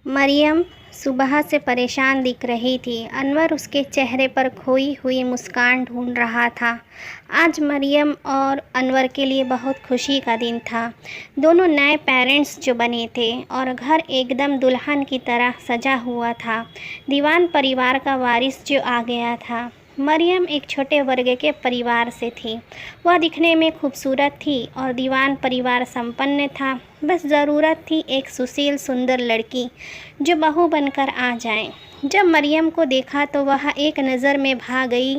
मरियम सुबह से परेशान दिख रही थी। अनवर उसके चेहरे पर खोई हुई मुस्कान ढूंढ रहा था। आज मरियम और अनवर के लिए बहुत खुशी का दिन था। दोनों नए पेरेंट्स जो बने थे और घर एकदम दुल्हन की तरह सजा हुआ था। दीवान परिवार का वारिस जो आ गया था। मरियम एक छोटे वर्ग के परिवार से थी। वह दिखने में खूबसूरत थी और दीवान परिवार संपन्न था। बस ज़रूरत थी एक सुशील सुंदर लड़की जो बहू बनकर आ जाए। जब मरियम को देखा तो वह एक नज़र में भा गई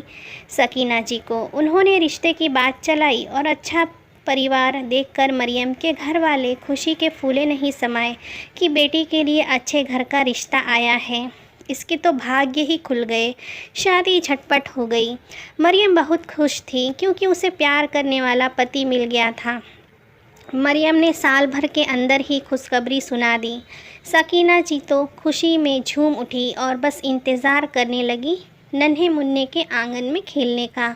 सकीना जी को। उन्होंने रिश्ते की बात चलाई और अच्छा परिवार देखकर मरियम के घर वाले खुशी के फूले नहीं समाए कि बेटी के लिए अच्छे घर का रिश्ता आया है। इसके तो भाग्य ही खुल गए। शादी झटपट हो गई। मरियम बहुत खुश थी क्योंकि उसे प्यार करने वाला पति मिल गया था। मरियम ने साल भर के अंदर ही खुशखबरी सुना दी। सकीना जी तो खुशी में झूम उठी और बस इंतज़ार करने लगी नन्हे मुन्ने के आंगन में खेलने का।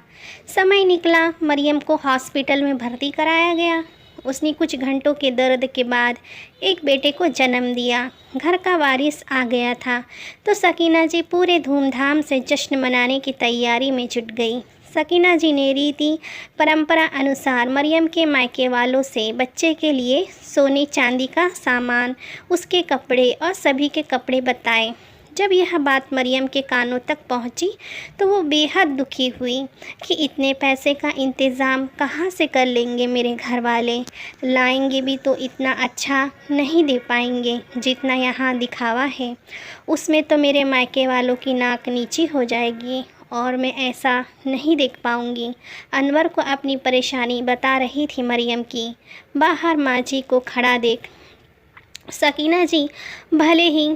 समय निकला। मरियम को हॉस्पिटल में भर्ती कराया गया। उसने कुछ घंटों के दर्द के बाद एक बेटे को जन्म दिया। घर का वारिस आ गया था तो सकीना जी पूरे धूमधाम से जश्न मनाने की तैयारी में जुट गई। सकीना जी ने रीति परंपरा अनुसार मरियम के मायके वालों से बच्चे के लिए सोने चांदी का सामान, उसके कपड़े और सभी के कपड़े बताए। जब यह बात मरियम के कानों तक पहुंची तो वो बेहद दुखी हुई कि इतने पैसे का इंतज़ाम कहाँ से कर लेंगे मेरे घर वाले। लाएंगे भी तो इतना अच्छा नहीं दे पाएंगे जितना यहाँ दिखावा है। उसमें तो मेरे मायके वालों की नाक नीची हो जाएगी और मैं ऐसा नहीं देख पाऊंगी। अनवर को अपनी परेशानी बता रही थी मरियम की। बाहर माँ जी को खड़ा देख सकीना जी भले ही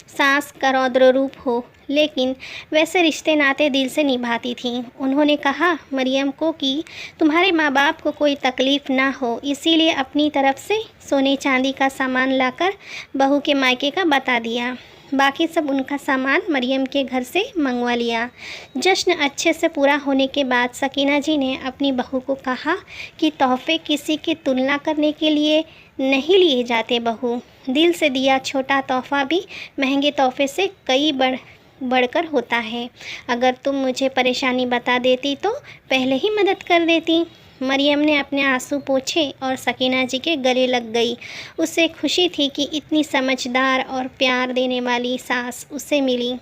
सास का रौद्र रूप हो लेकिन वैसे रिश्ते नाते दिल से निभाती थीं। उन्होंने कहा मरियम को कि तुम्हारे माँ बाप को कोई तकलीफ़ ना हो, इसीलिए अपनी तरफ से सोने चांदी का सामान लाकर बहू के मायके का बता दिया। बाकी सब उनका सामान मरियम के घर से मंगवा लिया। जश्न अच्छे से पूरा होने के बाद सकीना जी ने अपनी बहू को कहा कि तोहफे किसी की तुलना करने के लिए नहीं लिए जाते बहू। दिल से दिया छोटा तोहफ़ा भी महंगे तोहफे से कई बढ़कर होता है। अगर तुम मुझे परेशानी बता देती तो पहले ही मदद कर देती। मरियम ने अपने आंसू पोंछे और सकीना जी के गले लग गई। उसे खुशी थी कि इतनी समझदार और प्यार देने वाली सास उसे मिली।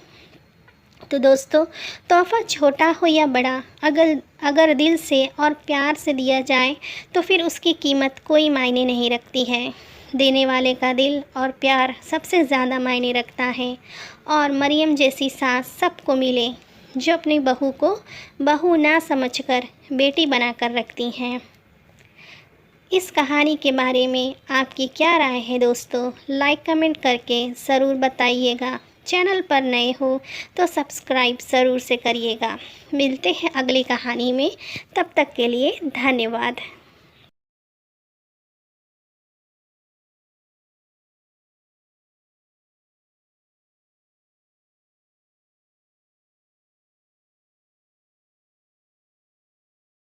तो दोस्तों, तोहफ़ा छोटा हो या बड़ा, अगर दिल से और प्यार से दिया जाए तो फिर उसकी कीमत कोई मायने नहीं रखती है। देने वाले का दिल और प्यार सबसे ज़्यादा मायने रखता है। और मरियम जैसी सास सबको मिले जो अपनी बहू को बहू ना समझकर बेटी बनाकर रखती हैं। इस कहानी के बारे में आपकी क्या राय है दोस्तों? लाइक कमेंट करके ज़रूर बताइएगा। चैनल पर नए हो तो सब्सक्राइब ज़रूर से करिएगा। मिलते हैं अगली कहानी में। तब तक के लिए धन्यवाद।